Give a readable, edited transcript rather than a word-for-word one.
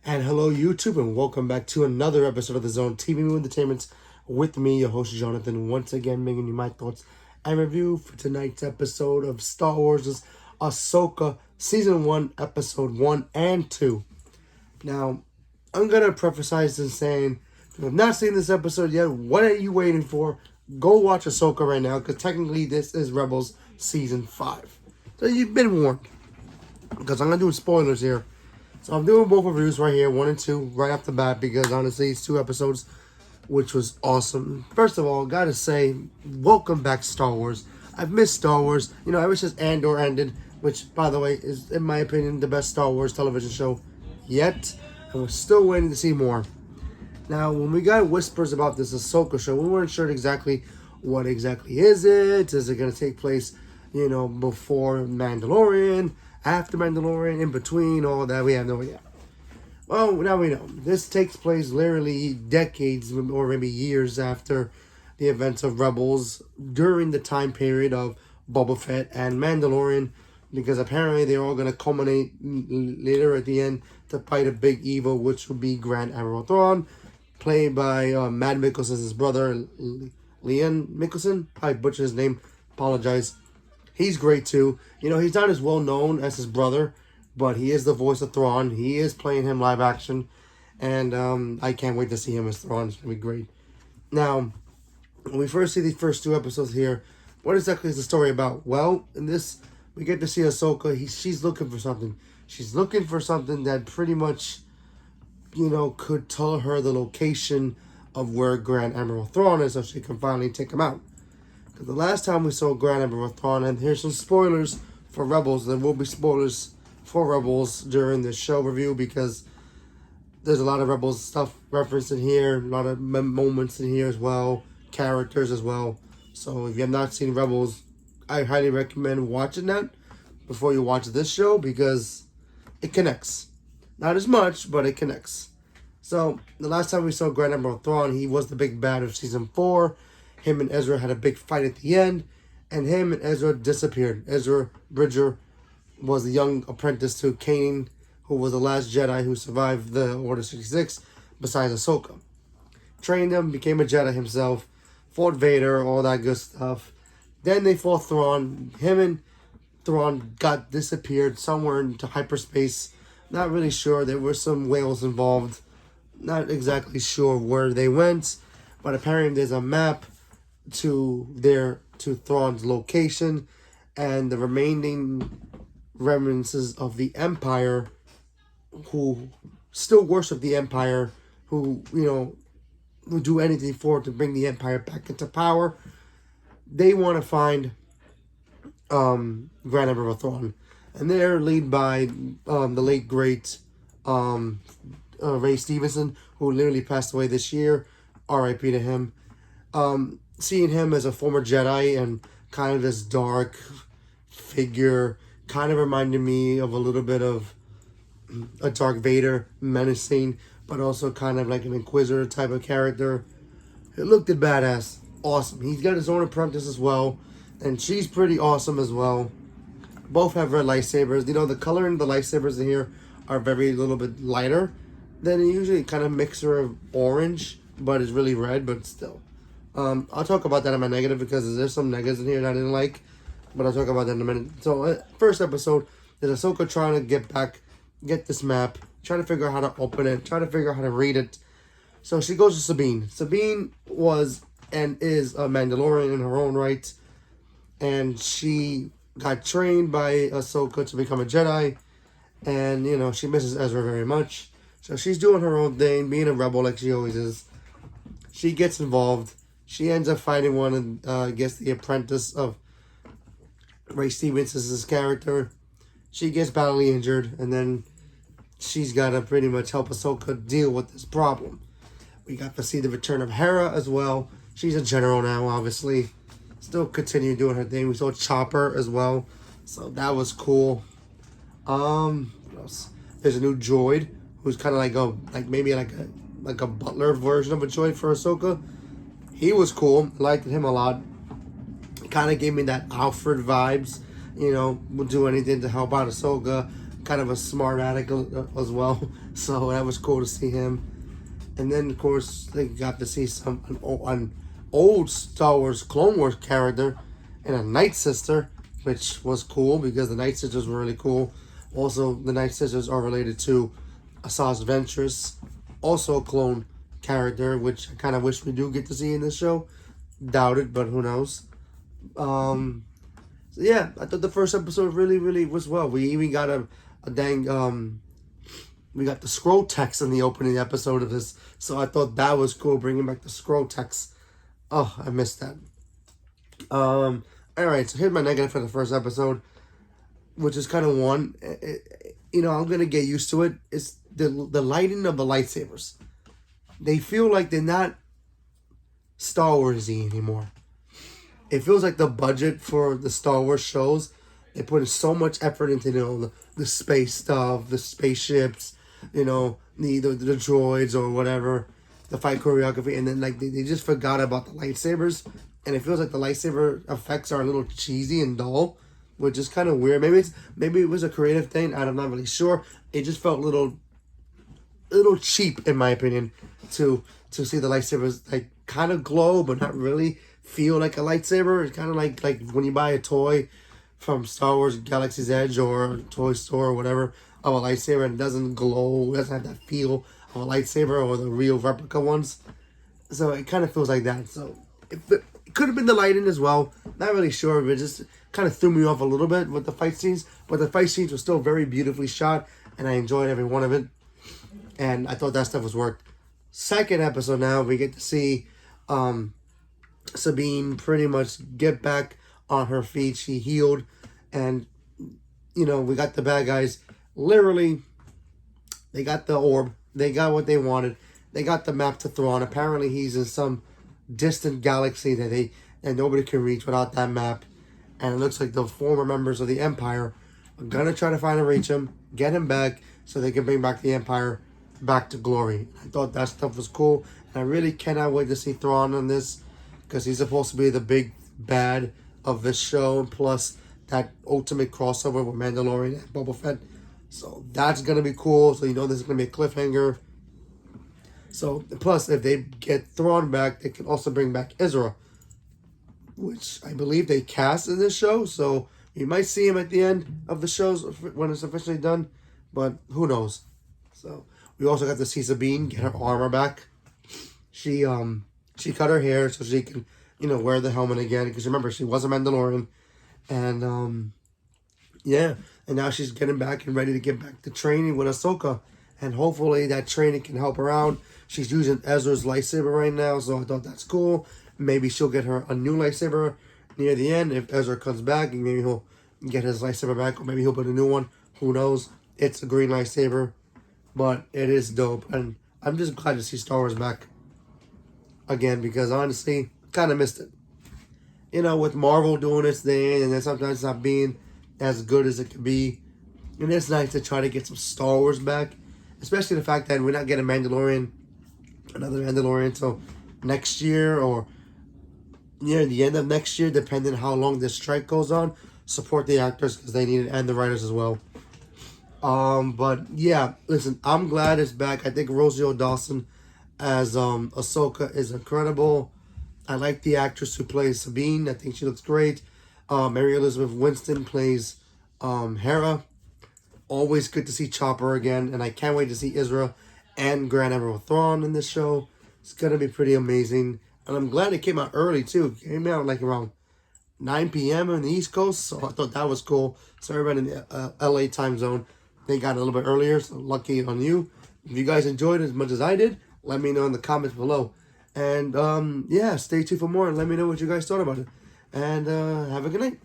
And hello, YouTube, and welcome back to another episode of the Zone TV Movie Entertainment with me, your host, Jonathan, once again bringing you my thoughts and review for tonight's episode of Star Wars' Ashoka Season 1, Episode 1 and 2. Now, I'm going to preface this saying, if you have not seen this episode yet, what are you waiting for? Go watch Ashoka right now, because technically this is Rebels Season 5. So you've been warned, because I'm going to do spoilers here. So I'm doing both reviews right here, 1 and 2, right off the bat, because honestly, it's 2 episodes, which was awesome. First of all, gotta say, welcome back, Star Wars. I've missed Star Wars, ever since Andor ended, which, by the way, is, in my opinion, the best Star Wars television show yet, and we're still waiting to see more. Now, when we got whispers about this Ahsoka show, we weren't sure exactly what exactly is it. Is it going to take place, before Mandalorian, after Mandalorian, in between, all that? We have no idea. Well, now we know. This takes place literally decades or maybe years after the events of Rebels, during the time period of Boba Fett and Mandalorian, because apparently they're all going to culminate later at the end to fight a big evil, which will be Grand Admiral Thrawn, played by Matt Mikkelsen's brother, Liam Mikkelsen. I butchered his name. Apologize. He's great too. He's not as well known as his brother, but he is the voice of Thrawn. He is playing him live action, and I can't wait to see him as Thrawn. It's going to be great. Now, when we first see the first 2 episodes here, what exactly is the story about? Well, in this, we get to see Ahsoka. She's looking for something. She's looking for something that pretty much, could tell her the location of where Grand Admiral Thrawn is, so she can finally take him out. Because the last time we saw Grand Admiral Thrawn, and here's some spoilers for Rebels. There will be spoilers for Rebels during the show review, because there's a lot of Rebels stuff referenced in here, a lot of moments in here as well, characters as well. So if you have not seen Rebels, I highly recommend watching that before you watch this show, because it connects. Not as much, but it connects. So, the last time we saw Grand Admiral Thrawn, he was the big bad of Season 4. Him and Ezra had a big fight at the end, and him and Ezra disappeared. Ezra Bridger was the young apprentice to Kanan, who was the last Jedi who survived the Order 66, besides Ahsoka. Trained him, became a Jedi himself, fought Vader, all that good stuff. Then they fought Thrawn. Him and Thrawn disappeared somewhere into hyperspace. Not really sure. There were some whales involved. Not exactly sure where they went, but apparently there's a map to Thrawn's location, and the remaining remnants of the Empire, who still worship the Empire, who will do anything for it to bring the Empire back into power. They want to find Grand Admiral Thrawn, and they're led by the late great Ray Stevenson, who literally passed away this year. R.I.P. to him. Seeing him as a former Jedi and kind of this dark figure kind of reminded me of a little bit of a Darth Vader, menacing, but also kind of like an Inquisitor type of character. It looked badass. Awesome. He's got his own apprentice as well, and she's pretty awesome as well. Both have red lightsabers. The color in the lightsabers in here are very little bit lighter than usually, kind of mixture of orange, but it's really red, but still. I'll talk about that in my negative, because there's some negatives in here that I didn't like, but I'll talk about that in a minute. So, first episode is Ahsoka trying to get this map, trying to figure out how to open it, trying to figure out how to read it. So she goes to Sabine. Sabine was and is a Mandalorian in her own right, and she got trained by Ahsoka to become a Jedi, and, she misses Ezra very much. So she's doing her own thing, being a rebel like she always is. She gets involved. She ends up fighting one of, the apprentice of Ray Stevenson's character. She gets badly injured, and then she's got to pretty much help Ahsoka deal with this problem. We got to see the return of Hera as well. She's a general now, obviously. Still continue doing her thing. We saw Chopper as well, so that was cool. What else? There's a new droid who's kind of maybe a butler version of a droid for Ahsoka. He was cool. Liked him a lot. Kind of gave me that Alfred vibes. Would do anything to help out Ahsoka. kind of a smart addict as well. So that was cool to see him. And then, of course, they got to see an old Star Wars Clone Wars character and a Night Sister, which was cool because the Night Sisters were really cool. Also, the Night Sisters are related to Asajj Ventress, also a clone character, which I kind of wish we do get to see in this show. Doubt it, but who knows. So yeah, I thought the first episode really was well. We even got a dang we got the scroll text in the opening episode of this, so I thought that was cool, bringing back the scroll text. Oh, I missed that. All right, so here's my negative for the first episode, which is kind of one. I'm gonna get used to it. It's the lighting of the lightsabers. They feel like they're not Star Warsy anymore. It feels like the budget for the Star Wars shows, they put so much effort into the space stuff, the spaceships, the droids or whatever, the fight choreography, and then like they just forgot about the lightsabers, and it feels like the lightsaber effects are a little cheesy and dull, which is kind of weird. Maybe it was a creative thing. I'm not really sure. It just felt a little cheap in my opinion to see the lightsabers like kind of glow but not really feel like a lightsaber. It's kind of like when you buy a toy from Star Wars Galaxy's Edge or Toy Store or whatever of a lightsaber and it doesn't glow, it doesn't have that feel of a lightsaber or the real replica ones. So it kind of feels like that. So it could have been the lighting as well. Not really sure, but it just kind of threw me off a little bit with the fight scenes. But the fight scenes were still very beautifully shot and I enjoyed every one of it. And I thought that stuff was worked. Second episode now, we get to see Sabine pretty much get back on her feet. She healed, and we got the bad guys. Literally, they got the orb. They got what they wanted. They got the map to Thrawn. Apparently, he's in some distant galaxy that nobody can reach without that map. And it looks like the former members of the Empire are gonna try to find and reach him, get him back, so they can bring back the Empire back to glory. I thought that stuff was cool, and I really cannot wait to see Thrawn on this, because he's supposed to be the big bad of this show, and plus that ultimate crossover with Mandalorian and Boba Fett. So that's going to be cool. So this is going to be a cliffhanger. So, plus if they get Thrawn back, they can also bring back Ezra, which I believe they cast in this show. So you might see him at the end of the shows when it's officially done, but who knows. So we also got to see Sabine get her armor back. She cut her hair so she can, wear the helmet again. Because remember, she was a Mandalorian. And, yeah. And now she's getting back and ready to get back to training with Ahsoka. And hopefully that training can help her out. She's using Ezra's lightsaber right now. So I thought that's cool. Maybe she'll get her a new lightsaber near the end. If Ezra comes back, and maybe he'll get his lightsaber back. Or maybe he'll put a new one. Who knows? It's a green lightsaber. But it is dope. And I'm just glad to see Star Wars back again, because honestly, kind of missed it. With Marvel doing its thing, and then sometimes not being as good as it could be. And it's nice to try to get some Star Wars back, especially the fact that we're not getting another Mandalorian until next year or near the end of next year, depending on how long this strike goes on. Support the actors because they need it, and the writers as well. But yeah, listen, I'm glad it's back. I think Rosie O'Dawson as Ahsoka is incredible. I like the actress who plays Sabine. I think she looks great. Mary Elizabeth Winston plays Hera. Always good to see Chopper again, and I can't wait to see Ezra and Grand Admiral Thrawn in this show. It's gonna be pretty amazing, and I'm glad it came out early too. It came out like around 9 p.m. on the East Coast, so I thought that was cool. So everybody in the LA time zone, they got a little bit earlier, so lucky on you. If you guys enjoyed it as much as I did, let me know in the comments below. And yeah, stay tuned for more and let me know what you guys thought about it. And have a good night.